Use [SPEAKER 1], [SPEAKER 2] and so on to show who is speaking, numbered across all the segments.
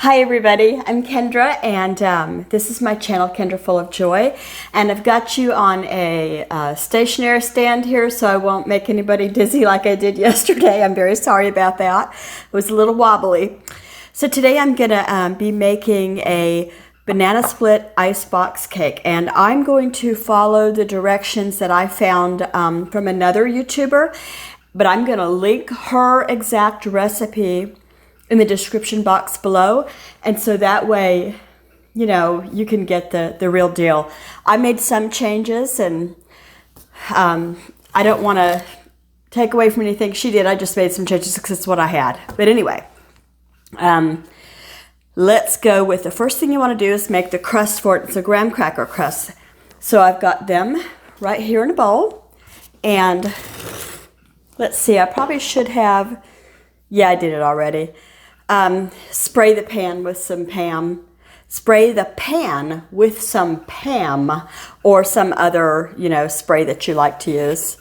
[SPEAKER 1] Hi everybody, I'm Kendra and this is my channel, Kendra Full of Joy, and I've got you on a stationary stand here so I won't make anybody dizzy like I did yesterday. I'm very sorry about that. It was a little wobbly. So today I'm going to be making a banana split icebox cake, and I'm going to follow the directions that I found from another YouTuber, but I'm going to link her exact recipe in the description box below, and so that way, you know, you can get the real deal. I made some changes, and I don't want to take away from anything she did. I just made some changes because it's what I had. But anyway, let's go with the first thing you want to do is make the crust for it. It's a graham cracker crust. So I've got them right here in a bowl, and let's see, I probably should have, yeah, I did it already. Spray the pan with some Pam. Spray the pan with some Pam or some other, you know, spray that you like to use.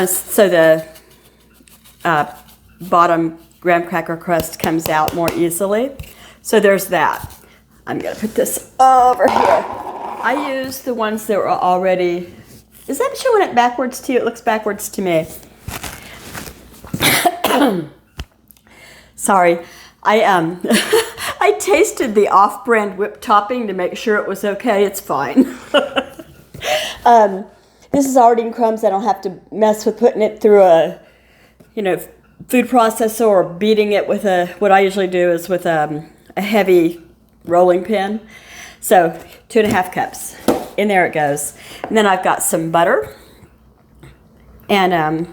[SPEAKER 1] So the bottom graham cracker crust comes out more easily. So there's that. I'm going to put this over here. I use the ones that were already... Is that showing it backwards to you? It looks backwards to me. Sorry, I tasted the off-brand whipped topping to make sure it was okay. It's fine. This is already in crumbs. I don't have to mess with putting it through a, you know, food processor or beating it with a, what I usually do is with a heavy rolling pin. So 2.5 cups. In there it goes. And then I've got some butter and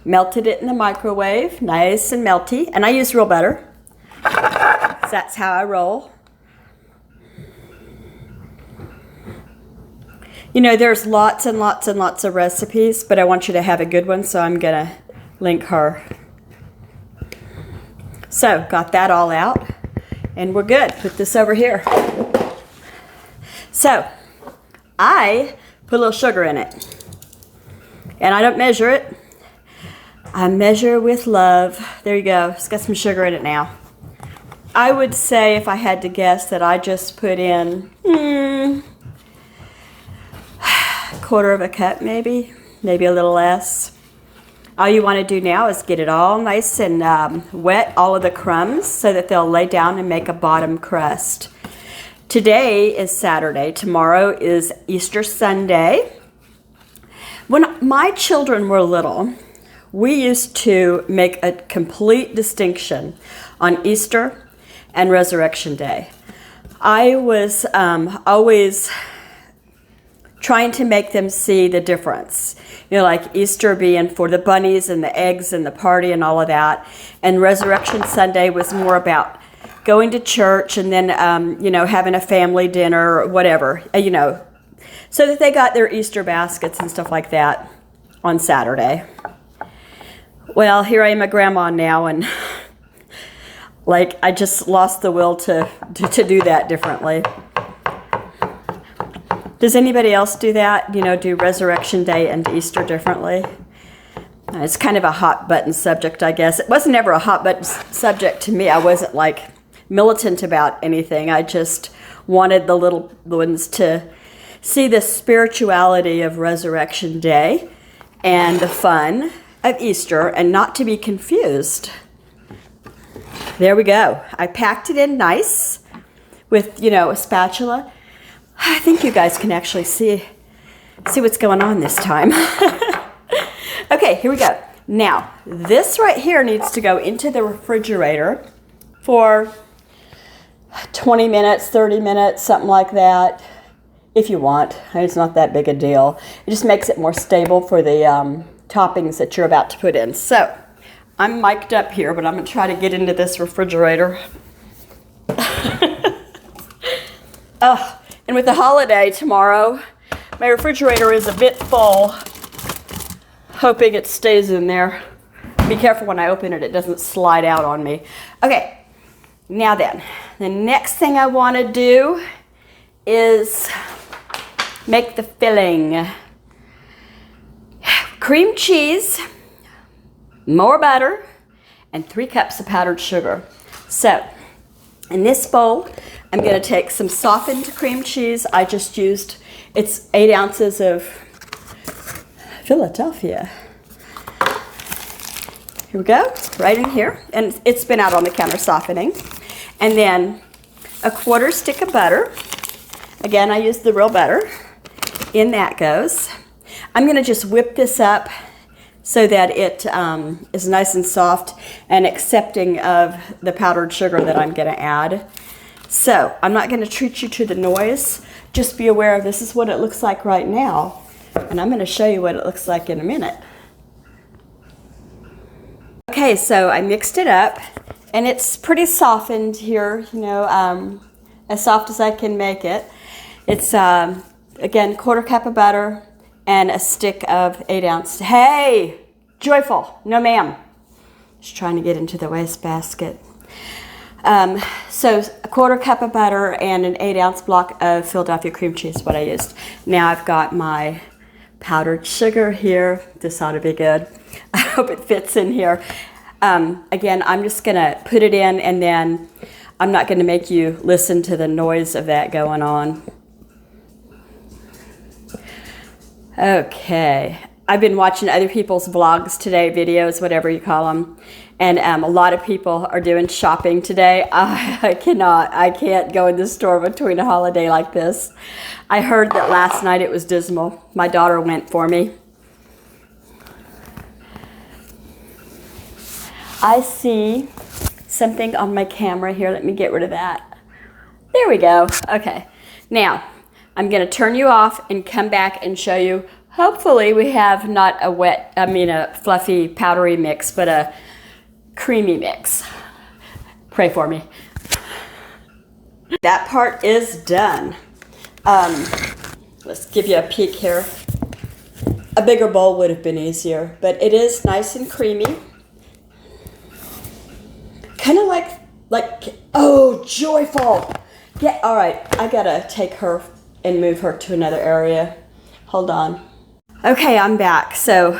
[SPEAKER 1] melted it in the microwave, nice and melty. And I use real butter. So that's how I roll. You know, there's lots and lots and lots of recipes, but I want you to have a good one, so I'm going to link her. So, got that all out, and we're good. Put this over here. So, I put a little sugar in it, and I don't measure it. I measure with love. There you go. It's got some sugar in it now. I would say, if I had to guess, that I just put in 1/4 cup, maybe a little less. All you want to do now is get it all nice and wet, all of the crumbs, so that they'll lay down and make a bottom crust. Today is Saturday. Tomorrow is Easter Sunday. When my children were little, we used to make a complete distinction on Easter and Resurrection Day. I was always trying to make them see the difference. You know, like Easter being for the bunnies and the eggs and the party and all of that. And Resurrection Sunday was more about going to church and then, you know, having a family dinner or whatever, you know, so that they got their Easter baskets and stuff like that on Saturday. Well, here I am a grandma now, and like I just lost the will to do that differently. Does anybody else do that? You know, do Resurrection Day and Easter differently? It's kind of a hot button subject, I guess. It wasn't ever a hot button subject to me. I wasn't like militant about anything. I just wanted the little ones to see the spirituality of Resurrection Day and the fun of Easter and not to be confused. There we go. I packed it in nice with, you know, a spatula. I think you guys can actually see what's going on this time. Okay, here we go. Now, this right here needs to go into the refrigerator for 20 minutes, 30 minutes, something like that, if you want. It's not that big a deal. It just makes it more stable for the toppings that you're about to put in. So, I'm mic'd up here, but I'm going to try to get into this refrigerator. Oh, and with the holiday tomorrow, my refrigerator is a bit full. Hoping it stays in there. Be careful when I open it, it doesn't slide out on me. Okay, now then, the next thing I want to do is make the filling. Cream cheese, more butter, and 3 cups of powdered sugar. So In this bowl, I'm going to take some softened cream cheese. I just used, it's 8 ounces of Philadelphia. Here we go, right in here. And it's been out on the counter softening. And then a 1/4 stick of butter. Again, I use the real butter. In that goes. I'm going to just whip this up so that it is nice and soft and accepting of the powdered sugar that I'm going to add. So I'm not going to treat you to the noise. Just be aware this is what it looks like right now. And I'm going to show you what it looks like in a minute. Okay, so I mixed it up and it's pretty softened here, you know, as soft as I can make it. It's, again, 1/4 cup of butter and a stick of 8 ounce. Hey! Joyful. No, ma'am. Just trying to get into the wastebasket. So a 1/4 cup of butter and an 8 ounce block of Philadelphia cream cheese, what I used. Now I've got my powdered sugar here. This ought to be good. I hope it fits in here. Again, I'm just going to put it in and then I'm not going to make you listen to the noise of that going on. Okay. I've been watching other people's vlogs today, videos, whatever you call them, and a lot of people are doing shopping today. I can't go in the store between a holiday like this. I heard that last night it was dismal. My daughter went for me. I see something on my camera here. Let me get rid of that. There we go. Okay. Now, I'm going to turn you off and come back and show you. Hopefully we have not a fluffy, powdery mix, but a creamy mix. Pray for me. That part is done. Let's give you a peek here. A bigger bowl would have been easier, but it is nice and creamy. Kind of like, oh, joyful. Yeah, all right, I gotta take her and move her to another area. Hold on. Okay, I'm back. So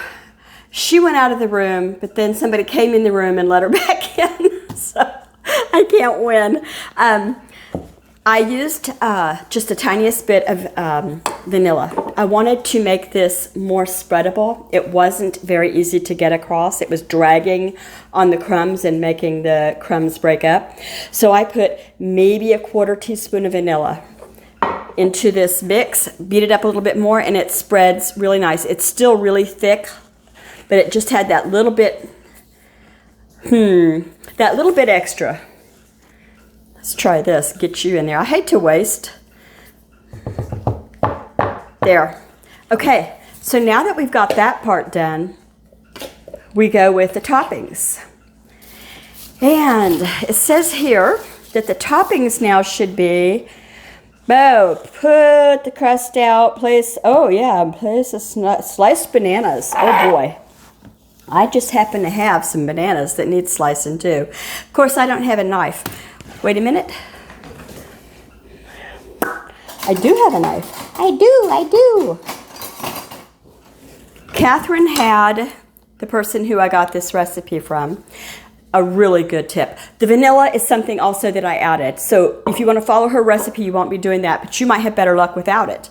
[SPEAKER 1] she went out of the room, but then somebody came in the room and let her back in. So I can't win. I used just the tiniest bit of vanilla. I wanted to make this more spreadable. It wasn't very easy to get across. It was dragging on the crumbs and making the crumbs break up. So I put maybe a 1/4 teaspoon of vanilla into this mix, beat it up a little bit more, and it spreads really nice. It's still really thick, but it just had that little bit, extra. Let's try this, get you in there. I hate to waste. There. Okay, so now that we've got that part done, we go with the toppings. And it says here that the toppings now should be, put the crust out, place a sliced bananas. Oh boy. I just happen to have some bananas that need slicing too. Of course, I don't have a knife. Wait a minute. I do have a knife. I do. Catherine had, the person who I got this recipe from, a really good tip. The vanilla is something also that I added. So if you want to follow her recipe, you won't be doing that, but you might have better luck without it.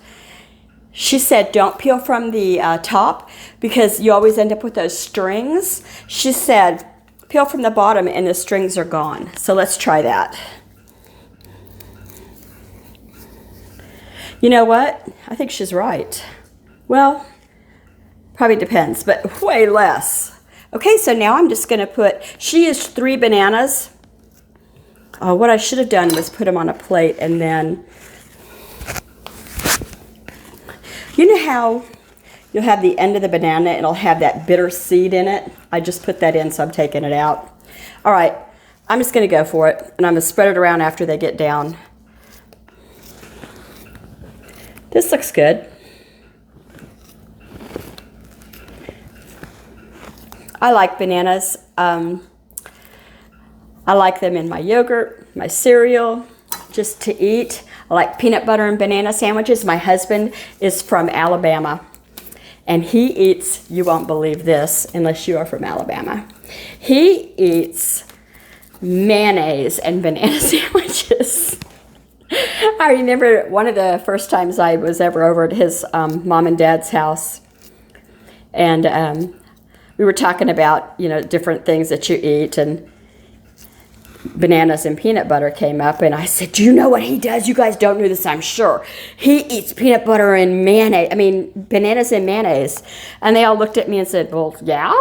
[SPEAKER 1] She said don't peel from the top because you always end up with those strings. She said peel from the bottom and the strings are gone. So let's try that. You know what? I think she's right. Well, probably depends, but way less. Okay, so now I'm just going to put, she used 3 bananas. Oh, what I should have done was put them on a plate and then, you know how you'll have the end of the banana and it'll have that bitter seed in it? I just put that in, so I'm taking it out. All right, I'm just going to go for it, and I'm going to spread it around after they get down. This looks good. I like bananas. I like them in my yogurt, my cereal, just to eat. I like peanut butter and banana sandwiches. My husband is from Alabama, and he eats, you won't believe this unless you are from Alabama, he eats mayonnaise and banana sandwiches. I remember one of the first times I was ever over at his mom and dad's house, and we were talking about, you know, different things that you eat, and bananas and peanut butter came up, and I said, do you know what he does? You guys don't know this, I'm sure. He eats peanut butter and mayonnaise, bananas and mayonnaise. And they all looked at me and said, well, yeah?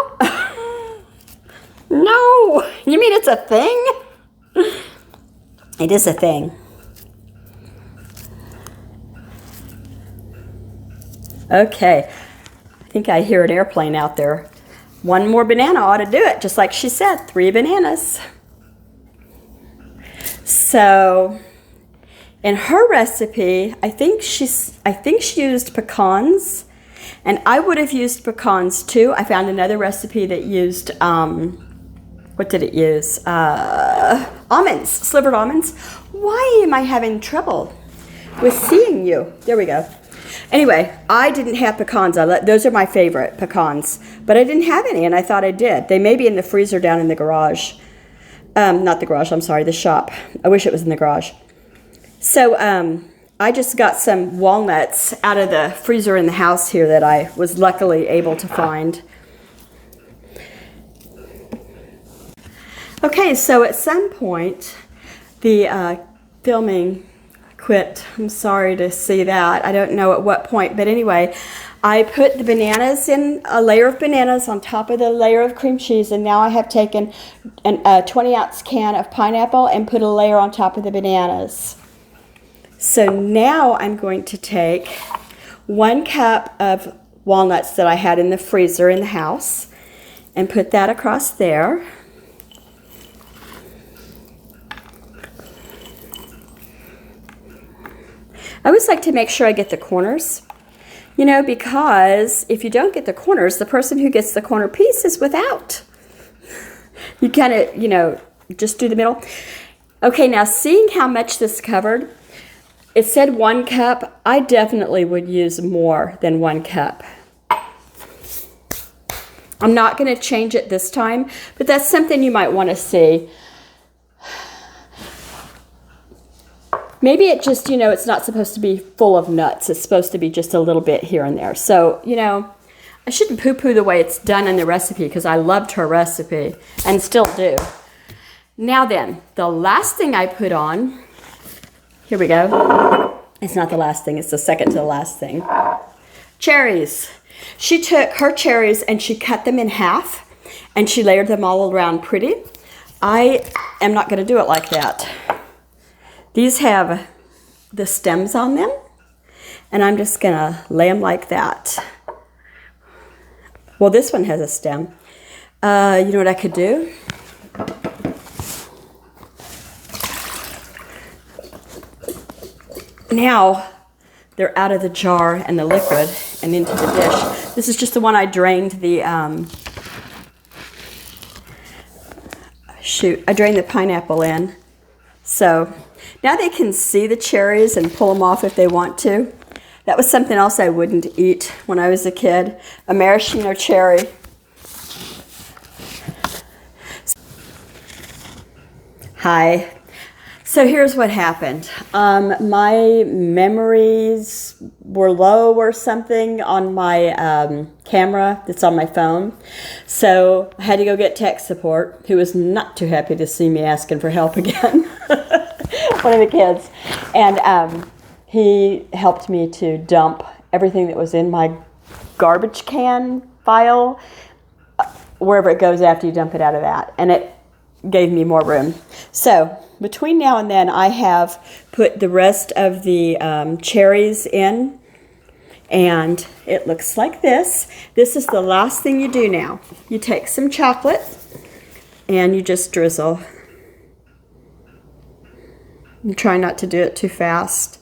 [SPEAKER 1] No, you mean it's a thing? It is a thing. Okay, I think I hear an airplane out there. One more banana ought to do it, just like she said, 3 bananas. So, in her recipe, I think she used pecans, and I would have used pecans too. I found another recipe that used, what did it use? Almonds, slivered almonds. Why am I having trouble with seeing you? There we go. Anyway, I didn't have pecans. Those are my favorite, pecans. But I didn't have any, and I thought I did. They may be in the freezer down in the garage. Not the garage, I'm sorry, the shop. I wish it was in the garage. So I just got some walnuts out of the freezer in the house here that I was luckily able to find. Okay, so at some point, the filming quit. I'm sorry to see that. I don't know at what point, but anyway, I put the bananas in, a layer of bananas on top of the layer of cream cheese, and now I have taken a 20-ounce can of pineapple and put a layer on top of the bananas. So now I'm going to take 1 cup of walnuts that I had in the freezer in the house and put that across there. I always like to make sure I get the corners, you know, because if you don't get the corners, the person who gets the corner piece is without. You kind of, you know, just do the middle. Okay, now seeing how much this covered, it said 1 cup. I definitely would use more than 1 cup. I'm not going to change it this time, but that's something you might want to see. Maybe it just, you know, it's not supposed to be full of nuts. It's supposed to be just a little bit here and there. So, you know, I shouldn't poo-poo the way it's done in the recipe because I loved her recipe and still do. Now then, the last thing I put on, here we go. It's not the last thing, it's the second to the last thing. Cherries. She took her cherries and she cut them in half and she layered them all around pretty. I am not going to do it like that. These have the stems on them, and I'm just going to lay them like that. Well, this one has a stem. You know what I could do? Now, they're out of the jar and the liquid and into the dish. This is just the one I drained the, I drained the pineapple in. So now they can see the cherries and pull them off if they want to. That was something else I wouldn't eat when I was a kid, a maraschino cherry. Hi. So here's what happened. My memories were low or something on my camera that's on my phone. So I had to go get tech support, who was not too happy to see me asking for help again. One of the kids. And he helped me to dump everything that was in my garbage can file, wherever it goes after you dump it out of that. And it gave me more room. So between now and then, I have put the rest of the cherries in, and it looks like this. This is the last thing you do now. You take some chocolate, and you just drizzle. And try not to do it too fast.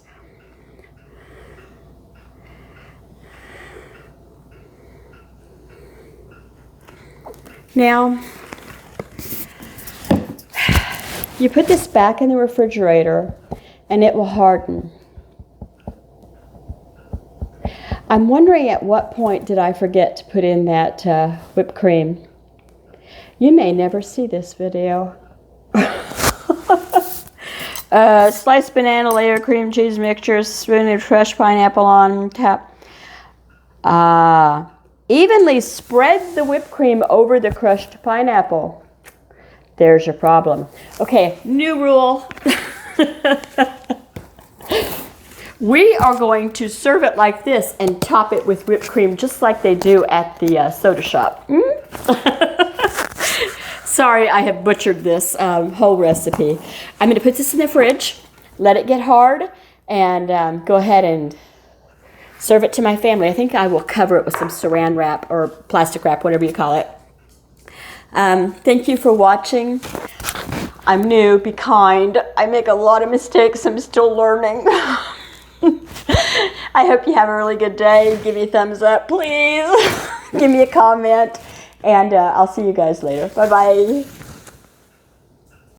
[SPEAKER 1] Now, you put this back in the refrigerator and it will harden. I'm wondering at what point did I forget to put in that whipped cream. You may never see this video. Sliced banana layer, cream cheese mixture, spoon of fresh pineapple on top. Evenly spread the whipped cream over the crushed pineapple. There's your problem. Okay, new rule. We are going to serve it like this and top it with whipped cream just like they do at the soda shop. Sorry, I have butchered this whole recipe. I'm going to put this in the fridge, let it get hard, and go ahead and serve it to my family. I think I will cover it with some saran wrap or plastic wrap, whatever you call it. Thank you for watching. I'm new, be kind. I make a lot of mistakes. I'm still learning. I hope you have a really good day. Give me a thumbs up, please. Give me a comment. And I'll see you guys later. Bye-bye.